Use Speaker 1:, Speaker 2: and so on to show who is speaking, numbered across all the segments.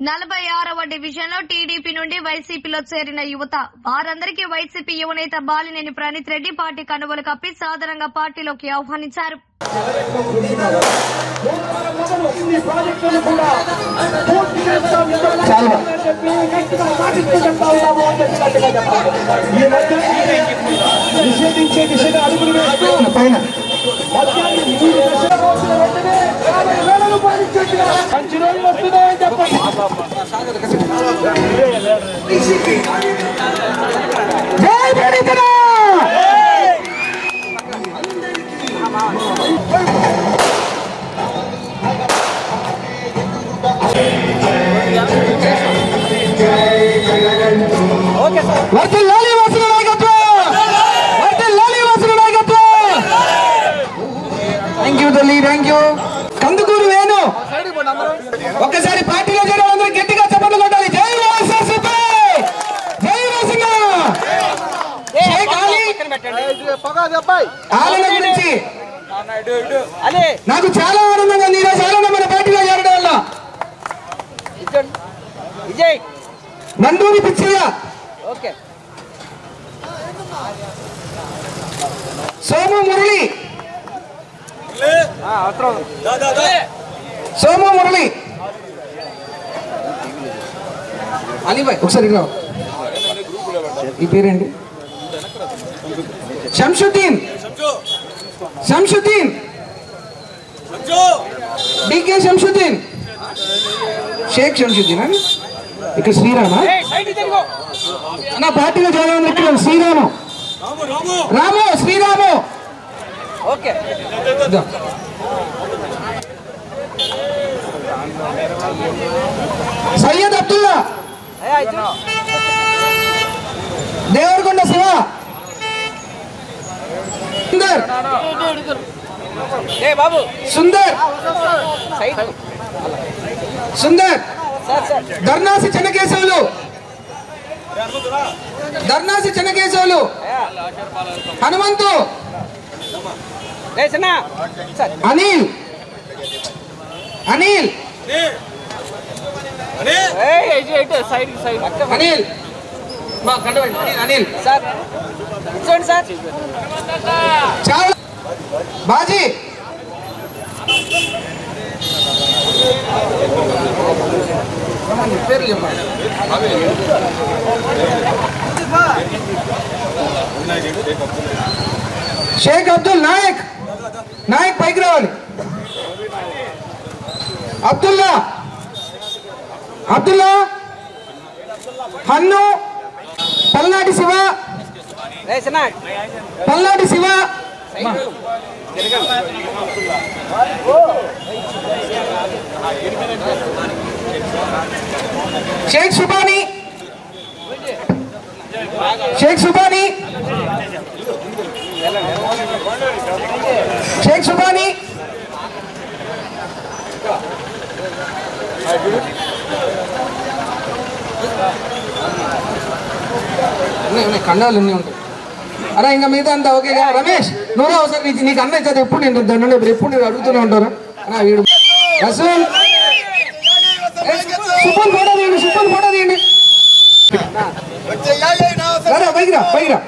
Speaker 1: 46వ division లో TDP నుండి వైసీపీలో చేరిన యువత వారందరికీ వైసీపీ యువనేత బాలినేని ప్రణీత్ రెడ్డి పార్టీ కనుగోలు కప్పి సాధారణంగా పార్టీలోకి ఆహ్వానించారు.
Speaker 2: మంచి రోజులు వస్తున్నాయని చెప్పండి. జై ప్రణీత్ వర్ధిల్లాలి వాసుల నాయకత్వం, వర్ధిల్లాలి వాసుల నాయకత్వం. థ్యాంక్ యూ తల్లి, థ్యాంక్ యూ. కందుకూరు వేణు ఒక్కసారి పార్టీలో చేరే అందరూ గట్టిగా చప్పట్లు కొట్టాలి. జై వైఎస్ఆర్సీపీ, జై వైసింగ. గురించి నాకు చాలా ఆనందంగా ఉంది ఈరోజు ఆనందం మన పార్టీలో చేరడం వల్ల. నందూరి పిచ్చయ్య, సోము మురళి, సోము మురళి, అలీబాయ్ ఒకసారి ఈ పేరేంటి? శంషుద్దీన్, శంషుద్దీన్, డికే శంషుద్దీన్, షేక్ శంషుద్దీన్ అని ఇక్కడ శ్రీరామా నా పార్టీలో జాయిన్ ఇక్కడ శ్రీరాము, రాము, శ్రీరాము. సయ్యద్ అబ్దుల్లా, దేవరకొండ శివ, సుందర్, సుందర్, సుందర్, ధర్నాసి చెన్నకేశవులు, ధర్నాసి చెన్నకేశవులు, హనుమంతు, అనిల్, అనిల్, అనిల్, అనిల్ చాలా బాజీ, పేర్లు చెప్పండి. షేక్ అబ్దుల్ నాయక్, నాయక్ పైకి రావాలి. అబ్దుల్లా, అబ్దుల్లా, హన్ను, పల్నాటి శివ, పల్నాటి శివ, షేక్ సుబానీ, షేక్ సుబానీ, షేక్ సుబానీ, కండాలు అన్నీ ఉంటాయి. అరే ఇంకా మిగతా అంతా ఓకే. రమేష్ నువ్వు ఒకసారి నీకు అన్న ఇచ్చేది ఎప్పుడు నేను దండ ఎప్పుడు నేను అడుగుతూనే ఉంటారా? వీడు రసూల్, సుపన్ ఫోటో తీయండి, సుపన్ ఫోటో తీయండి. పైకి రా, పైకి రా.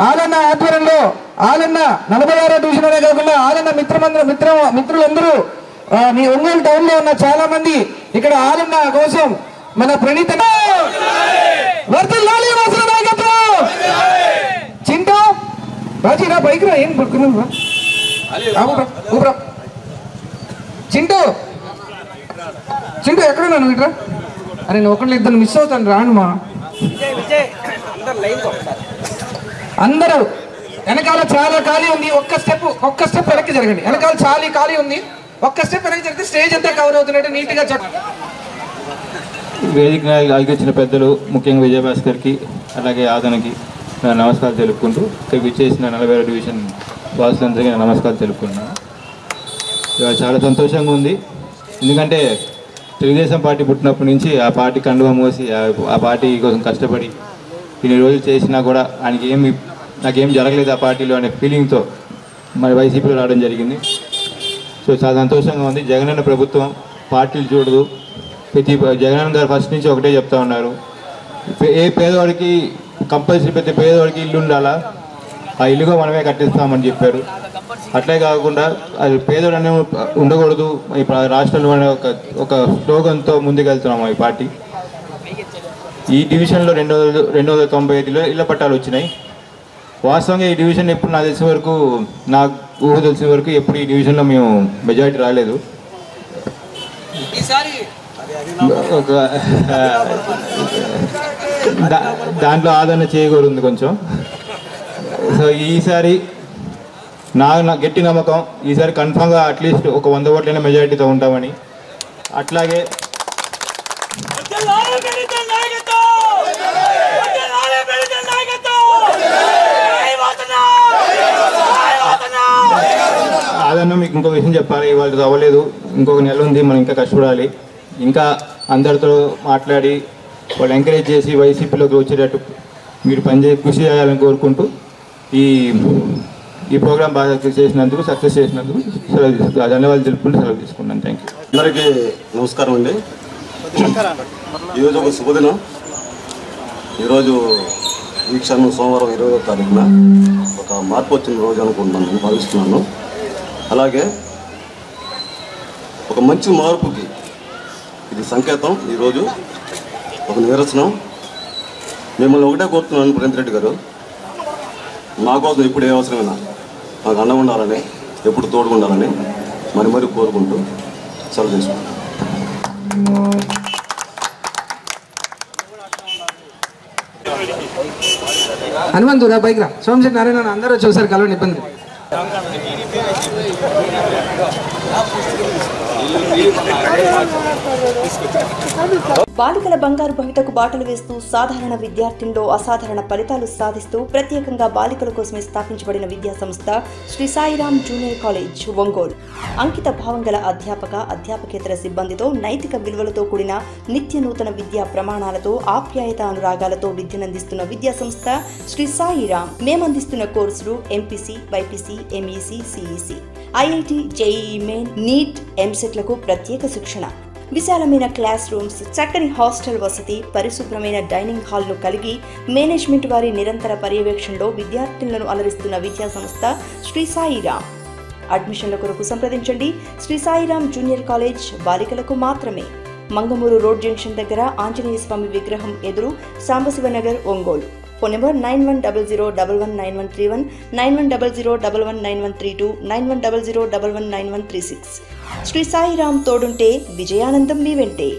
Speaker 2: ఆలన్న ఆధ్వర్యంలో ఆలన్న 46వ డివిజన్ అనే కాకుండా ఆలన్న మిత్రులందరూ మీ ఒంగోలు టౌన్ లో ఉన్న చాలా మంది ఇక్కడ ఆలన్న కోసం మన ప్రణీత్ చింటూ రాజీరా బైక్ రా, ఏం పడుకున్నా చింటూ, చింటూ ఎక్కడున్నా నువ్వు ఇట్రా? అరే నేను ఒకళ్ళు ఇద్దరు మిస్ అవుతాను, రాను మా. అందరూ వెనకాల చాలా ఖాళీ ఉంది, ఒక్క స్టెప్ వెనక్కి జరగండి. వెనకాల చాలా ఖాళీ ఉంది, ఒక్క స్టెప్ వెనక్కి జరిగితే స్టేజ్ అంతా కవర్ అవుతున్నట్టు నీట్గా చెప్పండి.
Speaker 3: వేదిక వచ్చిన పెద్దలు ముఖ్యంగా విజయభాస్కర్కి అలాగే ఆదనకి నమస్కారాలు తెలుపుకుంటూ ఇక్కడ విచ్చేసిన 46వ డివిజన్ వాసులందరికీ నమస్కారాలు తెలుపుకుంటున్నాను. చాలా సంతోషంగా ఉంది, ఎందుకంటే తెలుగుదేశం పార్టీ పుట్టినప్పటి నుంచి ఆ పార్టీ కండువా మోసి ఆ పార్టీ కోసం కష్టపడి ఇన్ని రోజులు చేసినా కూడా నాకేం జరగలేదు ఆ పార్టీలో అనే ఫీలింగ్తో మరి వైసీపీలో రావడం జరిగింది. సో చాలా సంతోషంగా ఉంది. జగనన్న ప్రభుత్వం పార్టీలు చూడదు. జగనన్న గారు ఫస్ట్ నుంచి ఒకటే చెప్తా ఉన్నారు, ఏ పేదవాడికి కంపల్సరీ ప్రతి పేదవాడికి ఇల్లు ఉండాలా, ఆ ఇల్లుగా మనమే కట్టిస్తామని చెప్పారు. అట్లే కాకుండా అది పేదోడు అనే ఉండకూడదు రాష్ట్రంలో అనే ఒక స్లోగన్తో ముందుకెళ్తున్నాము ఈ పార్టీ. ఈ డివిజన్లో 295 ఇళ్ల పట్టాలు వచ్చినాయి. వాస్తవంగా ఈ డివిజన్ ఎప్పుడు నాకు తెలిసిన వరకు, నాకు ఊహ తెలిసిన వరకు ఎప్పుడు ఈ డివిజన్లో మేము మెజారిటీ రాలేదు. దాంట్లో ఆదరణ చేయకూడదు కొంచెం. సో ఈసారి నా గట్టి నమ్మకం, ఈసారి కన్ఫామ్గా అట్లీస్ట్ ఒక 100 ఓట్లైనా మెజారిటీతో ఉంటామని. అట్లాగే ఆదరణ మీకు ఇంకో విషయం చెప్పాలి, వాళ్ళతో అవ్వలేదు, ఇంకొక నెల ఉంది, మనం ఇంకా కష్టపడాలి. ఇంకా అందరితో మాట్లాడి వాళ్ళు ఎంకరేజ్ చేసి వైసీపీలోకి వచ్చేటట్టు మీరు కృషి చేయాలని కోరుకుంటూ ఈ ప్రోగ్రాం బాగా చేసినందుకు, సక్సెస్ చేసినందుకు ధన్యవాదాలు తెలుపుకుంటూ సెలవు తీసుకున్నాను. Thank you.
Speaker 4: అందరికీ నమస్కారం అండి. ఈరోజు ఒక శుభదినం. ఈరోజు ఈ క్షణం సోమవారం 20వ తారీఖున ఒక మార్పు వచ్చిన రోజు అనుకుంటున్నాను, భావిస్తున్నాను. అలాగే ఒక మంచి మార్పుకి ఇది సంకేతం. ఈరోజు ఒక నిదర్శనం. మిమ్మల్ని ఒకటే కోరుతున్నాను, ప్రేమ్ రెడ్డి గారు, మా కోసం ఇప్పుడు ఏ అవసరమైనా మాకు అండగా ఉండాలని, ఎప్పుడు తోడుగా ఉండాలని మరి కోరుకుంటూ సెలవు తీసుకుంటాం.
Speaker 2: హనుమంతుడా బైక్ రా, సోమశేఖర్ నారాయణ అందరూ వచ్చేసారు, కలవని ఇబ్బంది.
Speaker 5: బాలికల బంగారు భవితకు బాటలు వేస్తూ సాధారణ విద్యార్థుల్లో అసాధారణ ఫలితాలు సాధిస్తూ ప్రత్యేకంగా బాలికల కోసమే స్థాపించబడిన విద్యా సంస్థ శ్రీ సాయిరాం జూనియర్ కాలేజ్ ఒంగోలు. అంకిత భావం గల అధ్యాపకేతర సిబ్బందితో నైతిక విలువలతో కూడిన నిత్య నూతన విద్యా ప్రమాణాలతో ఆప్యాయత అనురాగాలతో విద్యనందిస్తున్న విద్యా సంస్థ శ్రీ సాయిరాం. మేమందిస్తున్న కోర్సులు MPC, BiPC, MEC, CEC, IIT, JEE main, NEET, ఎంసెట్లకు ప్రత్యేక శిక్షణ. విశాలమైన క్లాస్ రూమ్స్, చక్కని హాస్టల్ వసతి, పరిశుభ్రమైన డైనింగ్ హాల్ను కలిగి మేనేజ్మెంట్ వారి నిరంతర పర్యవేక్షణలో విద్యార్థులను అలరిస్తున్న విద్యా సంస్థ శ్రీ సాయిరాం. అడ్మిషన్ల కొరకు సంప్రదించండి. శ్రీ సాయిరాం జూనియర్ కాలేజ్ బాలికలకు మాత్రమే. మంగమూరు రోడ్ జంక్షన్ దగ్గర ఆంజనేయ స్వామి విగ్రహం ఎదురు, సాంబశివనగర్, ఒంగోలు. Phone number 9100119131, 9100119132, 9100119136. శ్రీ సాయిరాం తోడుంటే విజయానందం మీ వెంటే.